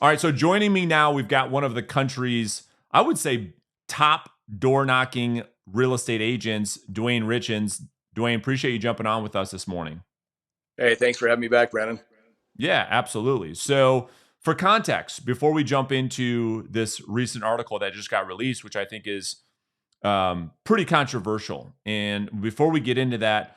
All right, so joining me now, we've got one of the country's, I would say, top door knocking real estate agents, Dwayne Richens. Dwayne, appreciate you jumping on with us this morning. Hey, thanks for having me back, Brandon. Yeah, absolutely. So, for context, before we jump into this recent article that just got released, which I think is pretty controversial, and before we get into that,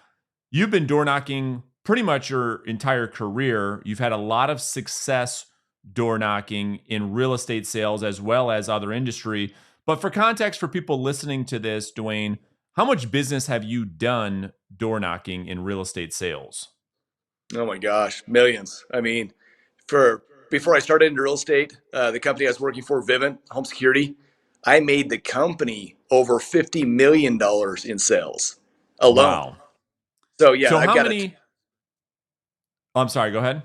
you've been door knocking pretty much your entire career. You've had a lot of success door knocking in real estate sales as well as other industry. But for context, for people listening to this, Dwayne, how much business have you done door knocking in real estate sales? Oh my gosh, millions. I mean, for before I started into real estate, the company I was working for, Vivint Home Security, I made the company over $50 million in sales alone. Wow. So yeah, So how many? I'm sorry, go ahead.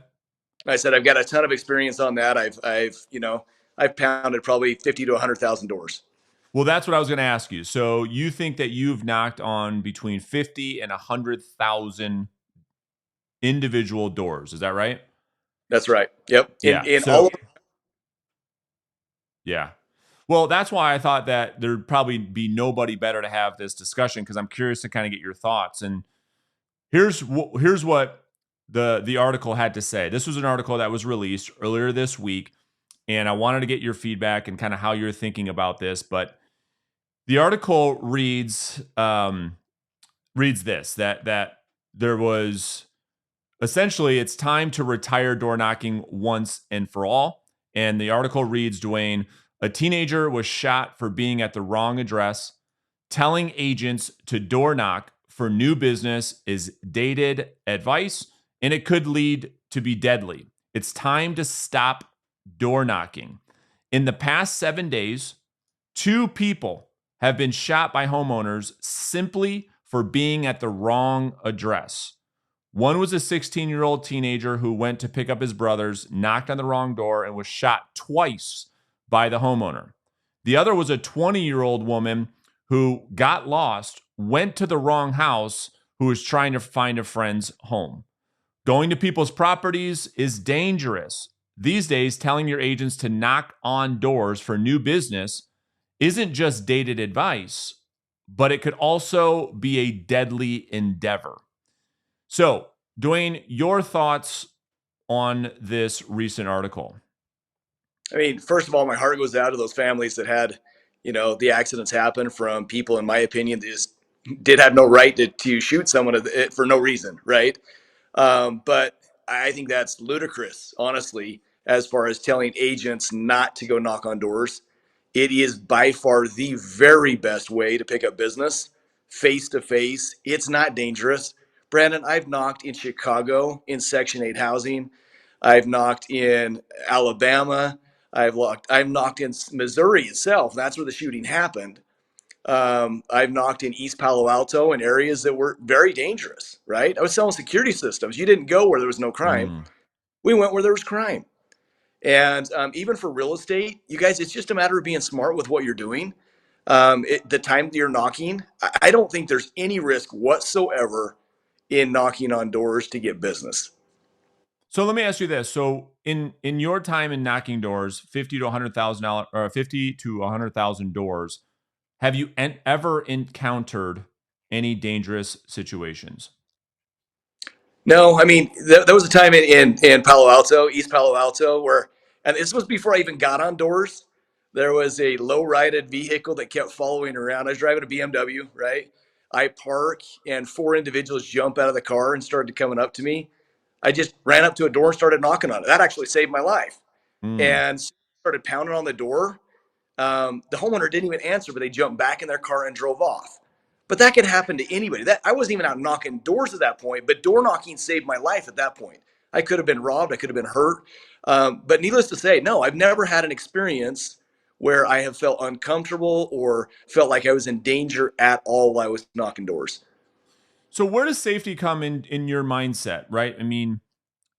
I said I've got a ton of experience on that. I've pounded probably 50 to 100,000 doors. Well, that's what I was going to ask you. So you think that you've knocked on between 50 and 100,000 individual doors. Is that right? That's right. Yep. In Yeah. in all So, of yeah. Well, that's why I thought that there'd probably be nobody better to have this discussion because I'm curious to kind of get your thoughts. And here's what the article had to say. This was an article that was released earlier this week, and I wanted to get your feedback and kind of how you're thinking about this. But the article reads this that there was essentially it's time to retire door knocking once and for all. And the article reads, Dwayne, a teenager was shot for being at the wrong address. Telling agents to door knock for new business is dated advice, and it could lead to be deadly. It's time to stop door knocking. In the past 7 days, two people have been shot by homeowners simply for being at the wrong address. One was a 16-year-old teenager who went to pick up his brothers, knocked on the wrong door, and was shot twice by the homeowner. The other was a 20-year-old woman who got lost, went to the wrong house, who was trying to find a friend's home. Going to people's properties is dangerous. These days, telling your agents to knock on doors for new business isn't just dated advice, but it could also be a deadly endeavor. So, Dwayne, your thoughts on this recent article? I mean, first of all, my heart goes out to those families that had, the accidents happen from people, in my opinion, that just did have no right to shoot someone for no reason, right? But I think that's ludicrous, honestly, as far as telling agents not to go knock on doors. It is by far the very best way to pick up business face to face. It's not dangerous. Brandon, I've knocked in Chicago in Section 8 housing. I've knocked in Alabama. I've knocked in Missouri itself. That's where the shooting happened. I've knocked in East Palo Alto in areas that were very dangerous, right? I was selling security systems. You didn't go where there was no crime. Mm. We went where there was crime. And even for real estate, you guys, it's just a matter of being smart with what you're doing. The time that you're knocking, I don't think there's any risk whatsoever in knocking on doors to get business. So let me ask you this: so in your time in knocking doors, $50 to $100,000 or 50 to 100,000 doors, have you ever encountered any dangerous situations? No, I mean, there was a time in Palo Alto, East Palo Alto, where, and this was before I even got on doors. There was a low righted vehicle that kept following around. I was driving a BMW, right? I park and four individuals jump out of the car and started coming up to me. I just ran up to a door and started knocking on it. That actually saved my life. Mm. And started pounding on the door. The homeowner didn't even answer, but they jumped back in their car and drove off. But that could happen to anybody. That I wasn't even out knocking doors at that point, but door knocking saved my life at that point. I could have been robbed. I could have been hurt. But needless to say, no, I've never had an experience where I have felt uncomfortable or felt like I was in danger at all while I was knocking doors. So where does safety come in your mindset, right? I mean,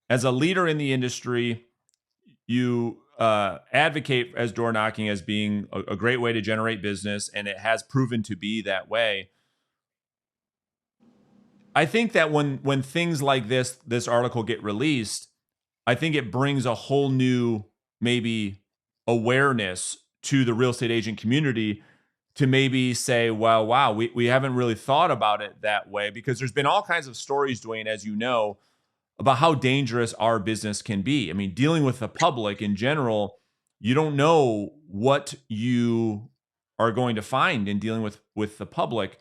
as a leader in the industry, you advocate as door knocking as being a great way to generate business, and it has proven to be that way. I think that when things like this article get released, I think it brings a whole new maybe awareness to the real estate agent community to maybe say, well, wow, we haven't really thought about it that way, because there's been all kinds of stories, Dwayne, as you know, about how dangerous our business can be. I mean, dealing with the public in general, you don't know what you are going to find in dealing with the public.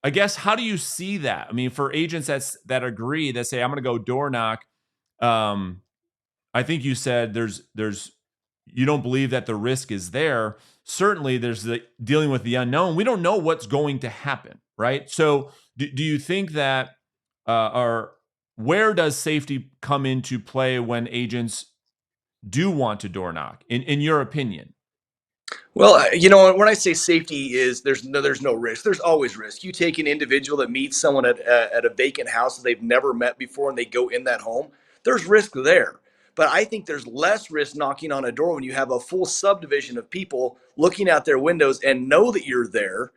I guess, how do you see that? I mean, for agents that agree, that say I'm going to go door knock, um, I think you said there's you don't believe that the risk is there. Certainly, there's the dealing with the unknown. We don't know what's going to happen, right? So, do you think that or where does safety come into play when agents do want to door knock? In your opinion? Well, when I say safety is there's no risk. There's always risk. You take an individual that meets someone at a vacant house that they've never met before, and they go in that home. There's risk there. But I think there's less risk knocking on a door when you have a full subdivision of people looking out their windows and know that you're there.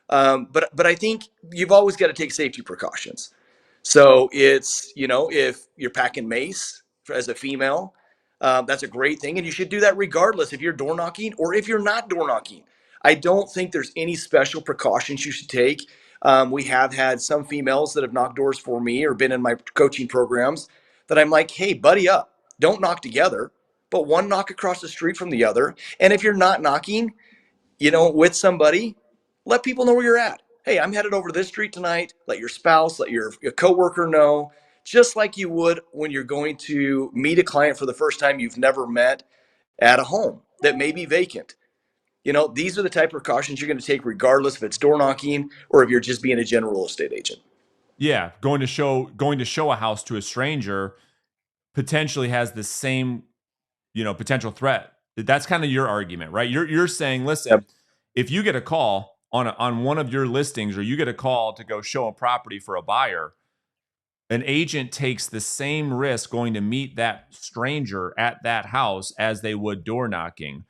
But I think you've always got to take safety precautions. So it's, if you're packing mace as a female, that's a great thing. And you should do that regardless if you're door knocking or if you're not door knocking. I don't think there's any special precautions you should take. We have had some females that have knocked doors for me or been in my coaching programs that I'm like, hey, buddy up. Don't knock together, but one knock across the street from the other. And if you're not knocking, with somebody, let people know where you're at. Hey, I'm headed over to this street tonight. Let your spouse, let your coworker know, just like you would when you're going to meet a client for the first time you've never met at a home that may be vacant. These are the type of precautions you're going to take regardless if it's door knocking or if you're just being a general real estate agent. Yeah, going to show a house to a stranger potentially has the same, potential threat. That's kind of your argument, right? You're saying, listen, Yep. if you get a call on one of your listings, or you get a call to go show a property for a buyer, an agent takes the same risk going to meet that stranger at that house as they would door knocking.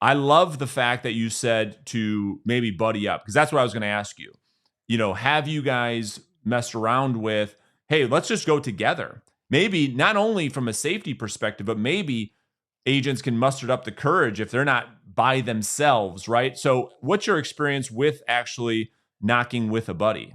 I love the fact that you said to maybe buddy up, because that's what I was going to ask you. Have you guys messed around with, hey, let's just go together? Maybe not only from a safety perspective, but maybe agents can muster up the courage if they're not by themselves, right? So, what's your experience with actually knocking with a buddy?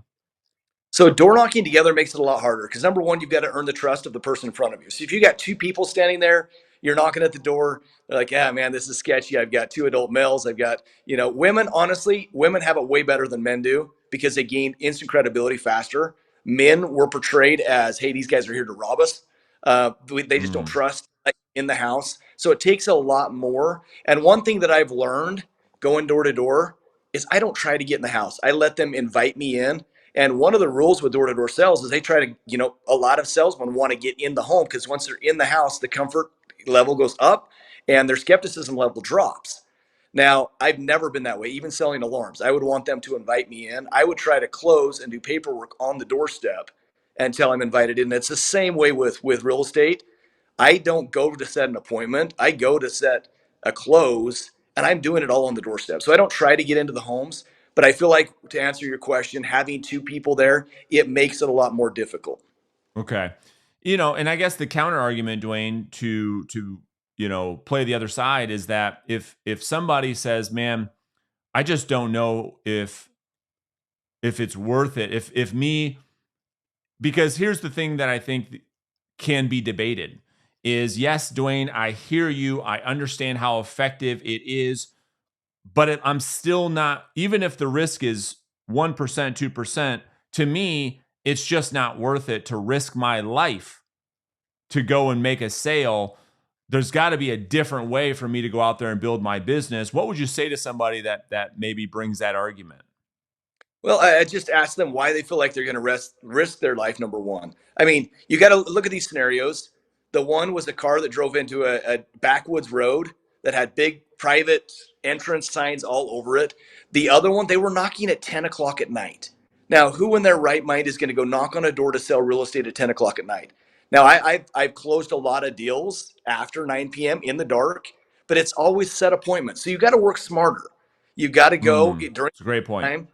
So door knocking together makes it a lot harder because number one, you've got to earn the trust of the person in front of you. So if you got two people standing there, you're knocking at the door. They're like, yeah, man, this is sketchy. I've got two adult males. I've got, women. Honestly, women have it way better than men do because they gain instant credibility faster. Men were portrayed as, hey, these guys are here to rob us. They just don't Mm, trust in the house. So it takes a lot more. And one thing that I've learned going door to door is I don't try to get in the house. I let them invite me in, and one of the rules with door-to-door sales is they try to, a lot of salesmen want to get in the home because once they're in the house, the comfort level goes up and their skepticism level drops. Now, I've never been that way, even selling alarms. I would want them to invite me in. I would try to close and do paperwork on the doorstep until I'm invited in. And it's the same way with real estate. I don't go to set an appointment. I go to set a close, and I'm doing it all on the doorstep. So I don't try to get into the homes, but I feel like to answer your question, having two people there, it makes it a lot more difficult. okay. And I guess the counter argument, Dwayne, to play the other side is that if somebody says, "Man, I just don't know if it's worth it," if me, because here's the thing that I think can be debated is, yes, Dwayne, I hear you. I understand how effective it is, but I'm still not, even if the risk is 1%, 2%, to me, it's just not worth it to risk my life to go and make a sale. There's got to be a different way for me to go out there and build my business. What would you say to somebody that maybe brings that argument? Well, I just asked them why they feel like they're going to risk their life. Number one, I mean, you got to look at these scenarios. The one was a car that drove into a backwoods road that had big private entrance signs all over it. The other one, they were knocking at 10 o'clock at night. Now, who in their right mind is going to go knock on a door to sell real estate at 10 o'clock at night? Now, I've closed a lot of deals after 9 p.m. in the dark, but it's always set appointments. So you got to work smarter. You got to go during It's a great point. time,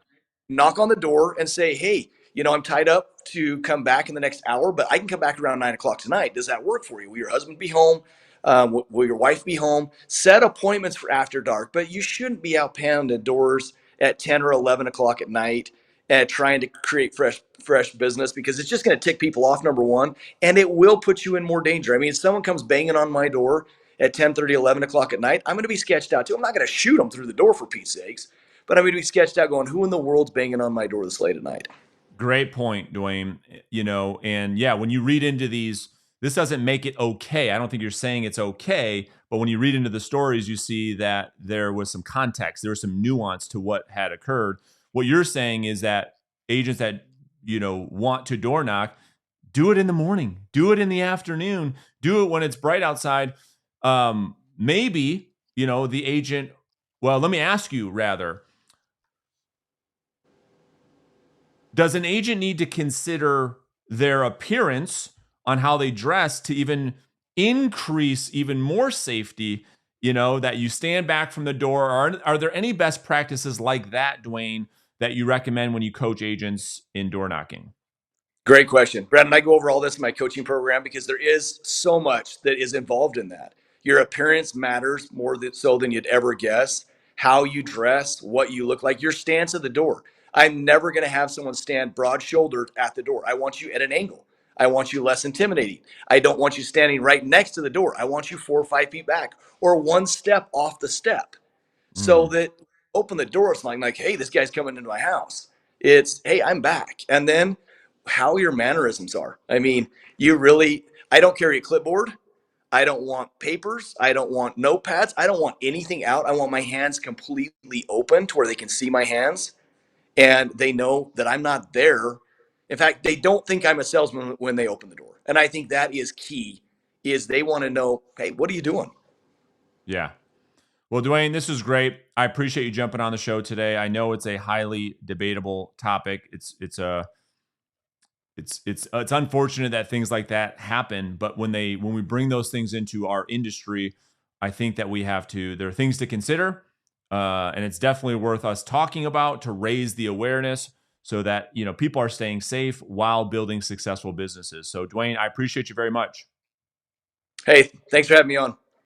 knock on the door and say, hey, I'm tied up to come back in the next hour, but I can come back around 9 o'clock tonight. Does that work for you? Will your husband be home? Will your wife be home? Set appointments for after dark, but you shouldn't be out pounding doors at 10 or 11 o'clock at night and trying to create fresh business, because it's just going to tick people off, number one, and it will put you in more danger. I mean, if someone comes banging on my door at 10:30, 11 o'clock at night, I'm going to be sketched out too. I'm not going to shoot them through the door, for Pete's sakes, but I'm going to be sketched out going, who in the world's banging on my door this late at night? Great point, Dwayne. And yeah, when you read into these, this doesn't make it okay. I don't think you're saying it's okay, but when you read into the stories, you see that there was some context, there was some nuance to what had occurred. What you're saying is that agents that, want to door knock, do it in the morning, do it in the afternoon, do it when it's bright outside. Maybe, the agent, well, let me ask you rather, does an agent need to consider their appearance on how they dress to even increase even more safety? That you stand back from the door. Are there any best practices like that, Dwayne, that you recommend when you coach agents in door knocking? Great question, Brad. And I go over all this in my coaching program because there is so much that is involved in that. Your appearance matters more so than you'd ever guess. How you dress, what you look like, your stance at the door. I'm never going to have someone stand broad shouldered at the door. I want you at an angle. I want you less intimidating. I don't want you standing right next to the door. I want you 4 or 5 feet back or one step off the step, so Mm, that open the door, it's like, hey, this guy's coming into my house. It's, hey, I'm back. And then how your mannerisms are. I mean, I don't carry a clipboard. I don't want papers. I don't want notepads. I don't want anything out. I want my hands completely open to where they can see my hands and they know that I'm not there. In fact, they don't think I'm a salesman when they open the door. And I think that is key, is they want to know, hey, what are you doing? yeah. Well, Dwayne, this is great. I appreciate you jumping on the show today. I know it's a highly debatable topic. It's unfortunate that things like that happen, but when we bring those things into our industry, I think that there are things to consider, and it's definitely worth us talking about to raise the awareness so that people are staying safe while building successful businesses. So, Dwayne, I appreciate you very much. Hey, thanks for having me on.